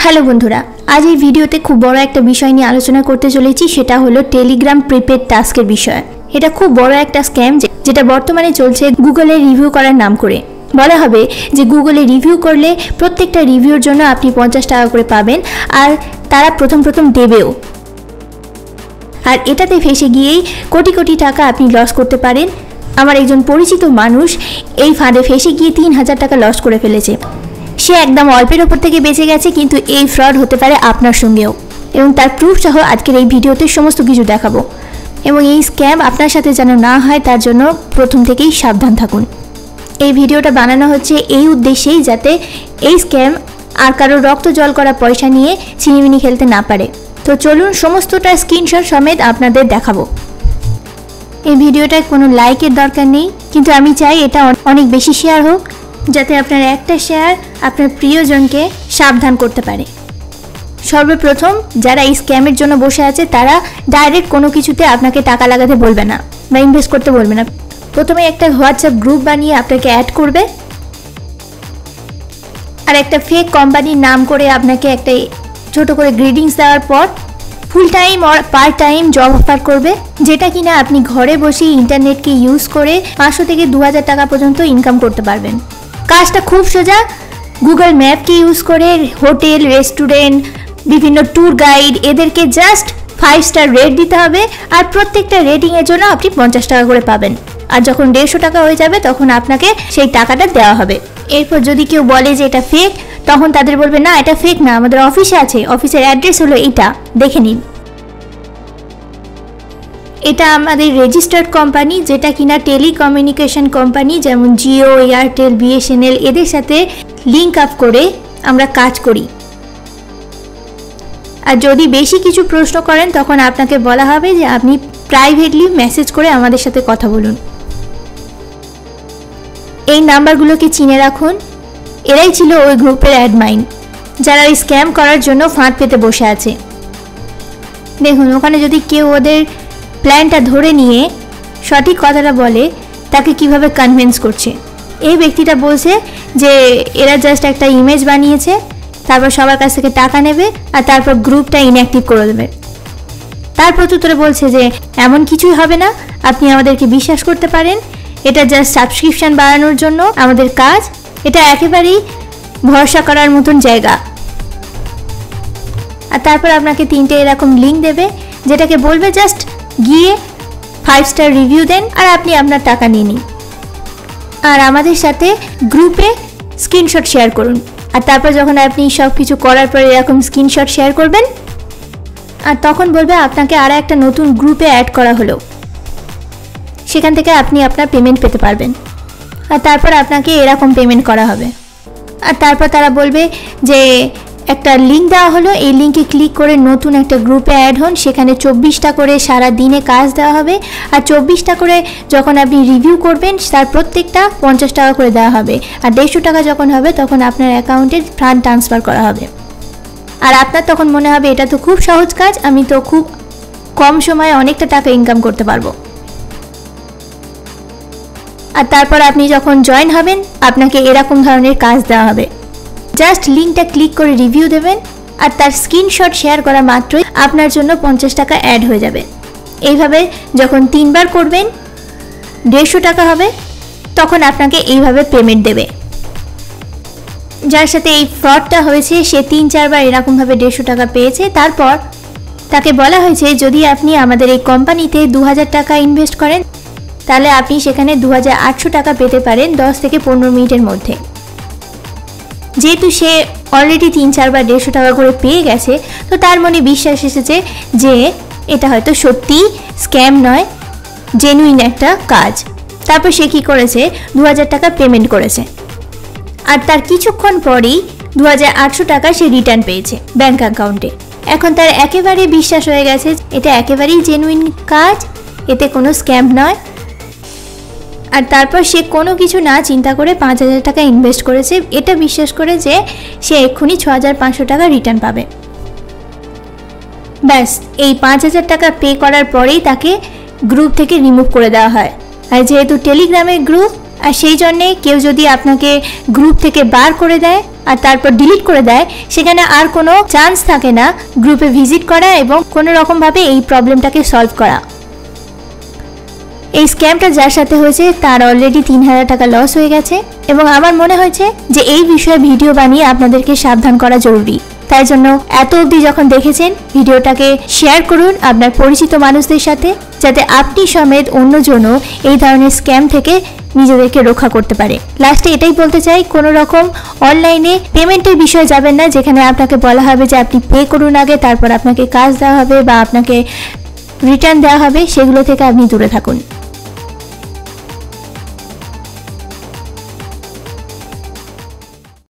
Hello बंधुरा आज এই ভিডিওতে খুব বড় একটা বিষয় নিয়ে আলোচনা করতে চলেছি সেটা হলো টেলিগ্রাম প্রিপেড টাস্কের বিষয়। এটা খুব বড় একটা স্ক্যাম যেটা বর্তমানে চলছে গুগলে রিভিউ করার নাম করে। বলা হবে যে গুগলে রিভিউ করলে প্রত্যেকটা রিভিউর জন্য আপনি 50 টাকা করে পাবেন আর তারা প্রথম দেবেও। আর এটাতে ফেসে গিয়েই কোটি কোটি টাকা আপনি লস করতে পারেন। আমার একজন পরিচিত মানুষ এই ফাঁদে ফেসে গিয়ে 3000 টাকা লস করে ফেলেছে। সে একদম অল্পের উপর থেকে বেঁচে গেছে, কিন্তু এই ফ্রড হতে পারে আপনার সঙ্গেও এবং তার প্রুফ সহ আজকের এই ভিডিওতে সমস্ত কিছু দেখাবো। এবং এই স্ক্যাম আপনার সাথে যেন না হয় তার জন্য প্রথম থেকেই সাবধান থাকুন। এই ভিডিওটা বানানো হচ্ছে এই উদ্দেশ্যেই যাতে এই স্ক্যাম আর কারো রক্ত জল করা পয়সা নিয়ে ছিনিমিনি খেলতে না পারে। তো চলুন সমস্তটা স্ক্রিনশট সমেত আপনাদের দেখাবো। এই ভিডিওটায় কোনো লাইকের দরকার নেই, কিন্তু আমি চাই এটা অনেক বেশি শেয়ার হোক যাতে আপনার একটা শেয়ার আপনার প্রিয়জনকে সাবধান করতে পারে। সর্বপ্রথম যারা এই স্ক্যামের জন্য বসে আছে তারা ডাইরেক্ট কোনো কিছুতে আপনাকে টাকা লাগাতে বলবে না বা ইনভেস্ট করতে বলবে না। প্রথমে একটা হোয়াটসঅ্যাপ গ্রুপ বানিয়ে আপনাকে অ্যাড করবে আর একটা ফেক কোম্পানির নাম করে আপনাকে একটা ছোট করে গ্রিটিংস দেওয়ার পর ফুল টাইম আর পার্ট টাইম জব অফার করবে, যেটা কিনা আপনি ঘরে বসে ইন্টারনেটকে ইউজ করে 500 থেকে 2000 টাকা পর্যন্ত ইনকাম করতে পারবেন। কাজটা খুব সোজা। গুগল ম্যাপকে ইউজ করে হোটেল, রেস্টুরেন্ট, বিভিন্ন ট্যুর গাইড এদেরকে জাস্ট 5 স্টার রেট দিতে হবে আর প্রত্যেকটা রেটিংয়ের জন্য আপনি 50 টাকা করে পাবেন। আর যখন 150 টাকা হয়ে যাবে তখন আপনাকে সেই টাকাটা দেওয়া হবে। এরপর যদি কেউ বলে যে এটা ফেক, তখন তাদের বলবে না এটা ফেক না, আমাদের অফিসে আছে, অফিসের অ্যাড্রেস হলো এইটা, দেখে নিন। এটা আমাদের রেজিস্টার্ড কোম্পানি, যেটা কিনা টেলিকমিউনিকেশন কোম্পানি যেমন জিও, এয়ারটেল, বিএসএনএল এদের সাথে লিঙ্ক আপ করে আমরা কাজ করি। আর যদি বেশি কিছু প্রশ্ন করেন তখন আপনাকে বলা হবে যে আপনি প্রাইভেটলি মেসেজ করে আমাদের সাথে কথা বলুন। এই নাম্বারগুলোকে চিনে রাখুন, এরাই ছিল ওই গ্রুপের অ্যাডমাইন যারা এই স্ক্যাম করার জন্য ফাঁদ পেতে বসে আছে। দেখুন ওখানে যদি কেউ ওদের প্ল্যানটা ধরে নিয়ে সঠিক কথাটা বলে তাকে কিভাবে কনভিন্স করছে। এই ব্যক্তিটা বলছে যে এরা জাস্ট একটা ইমেজ বানিয়েছে, তারপর সবার কাছ থেকে টাকা নেবে আর তারপর গ্রুপটা ইনঅ্যাক্টিভ করে দেবে। তার প্রত্যুত্তরে বলছে যে এমন কিছুই হবে না, আপনি আমাদেরকে বিশ্বাস করতে পারেন, এটা জাস্ট সাবস্ক্রিপশন বাড়ানোর জন্য আমাদের কাজ, এটা একেবারেই ভরসা করার মতন জায়গা। আর তারপর আপনাকে 3টে এরকম লিঙ্ক দেবে যেটাকে বলবে জাস্ট গিয়ে 5 স্টার রিভিউ দেন আর আপনি আপনার টাকা নিয়ে নিন। আর আমাদের সাথে গ্রুপে স্ক্রিনশট শেয়ার করুন। আর তারপর যখন আপনি সব কিছু করার পরে এরকম স্ক্রিনশট শেয়ার করবেন আর তখন বলবে আপনাকে আর একটা নতুন গ্রুপে অ্যাড করা হলো, সেখান থেকে আপনি আপনার পেমেন্ট পেতে পারবেন। আর তারপর আপনাকে এরকম পেমেন্ট করা হবে। আর তারপর তারা বলবে যে একটা লিঙ্ক দেওয়া হলো, এই লিঙ্কে ক্লিক করে নতুন একটা গ্রুপে অ্যাড হন, সেখানে 24টা করে সারা দিনে কাজ দেওয়া হবে। আর 24টা করে যখন আপনি রিভিউ করবেন তার প্রত্যেকটা 50 টাকা করে দেওয়া হবে। আর 150 টাকা যখন হবে তখন আপনার অ্যাকাউন্টে ফান্ড ট্রান্সফার করা হবে। আর আপনার তখন মনে হবে এটা তো খুব সহজ কাজ, আমি তো খুব কম সময়ে অনেকটা টাকা ইনকাম করতে পারবো। আর তারপর আপনি যখন জয়েন হবেন আপনাকে এরকম ধরনের কাজ দেওয়া হবে। জাস্ট লিঙ্কটা ক্লিক করে রিভিউ দেবেন আর তার স্ক্রিনশট শেয়ার করা মাত্রই আপনার জন্য 50 টাকা অ্যাড হয়ে যাবে। এইভাবে যখন 3বার করবেন 150 টাকা হবে, তখন আপনাকে এইভাবে পেমেন্ট দেবে। যার সাথে এই ফ্রডটা হয়েছে সে 3-4 বার এরকমভাবে 150 টাকা পেয়েছে। তারপর তাকে বলা হয়েছে যদি আপনি আমাদের এই কোম্পানিতে 2000 টাকা ইনভেস্ট করেন তাহলে আপনি সেখানে 2800 টাকা পেতে পারেন 10 থেকে 15 মিনিটের মধ্যে। যেহেতু সে অলরেডি 3-4 বার 150 টাকা করে পেয়ে গেছে, তো তার মনে বিশ্বাস এসেছে যে এটা হয়তো সত্যি স্ক্যাম নয়, জেনুইন একটা কাজ। তারপর সে কী করেছে, 2000 টাকা পেমেন্ট করেছে আর তার কিছুক্ষণ পরেই 2800 টাকা সে রিটার্ন পেয়েছে ব্যাঙ্ক অ্যাকাউন্টে। এখন তার একেবারে বিশ্বাস হয়ে গেছে এটা একেবারেই জেনুইন কাজ, এতে কোনো স্ক্যাম নয়। আর তারপর সে কোনো কিছু না চিন্তা করে 5000 টাকা ইনভেস্ট করেছে, এটা বিশ্বাস করে যে সে এক্ষুনি 6500 টাকা রিটার্ন পাবে। ব্যাস এই 5000 টাকা পে করার পরেই তাকে গ্রুপ থেকে রিমুভ করে দেওয়া হয়। আর যেহেতু টেলিগ্রামের গ্রুপ আর সেই জন্যে কেউ যদি আপনাকে গ্রুপ থেকে বার করে দেয় আর তারপর ডিলিট করে দেয়, সেখানে আর কোনো চান্স থাকে না গ্রুপে ভিজিট করা এবং কোনো রকমভাবে এই প্রবলেমটাকে সলভ করা। এই স্ক্যামটা যার সাথে হয়েছে তার অলরেডি 3000 টাকা লস হয়ে গেছে এবং আমার মনে হয়েছে যে এই বিষয়ে ভিডিও বানিয়ে আপনাদেরকে সাবধান করা জরুরি। তাই জন্য এত অবধি যখন দেখেছেন, ভিডিওটাকে শেয়ার করুন আপনার পরিচিত মানুষদের সাথে, যাতে আপনি সমেত অন্যজনও এই ধরনের স্ক্যাম থেকে নিজেদেরকে রক্ষা করতে পারে। লাস্টে এটাই বলতে চাই, কোনো রকম অনলাইনে পেমেন্টের বিষয়ে যাবেন না, যেখানে আপনাকে বলা হবে যে আপনি পে করুন আগে, তারপর আপনাকে কাজ দেওয়া হবে বা আপনাকে রিটার্ন দেওয়া হবে, সেগুলো থেকে আপনি দূরে থাকুন।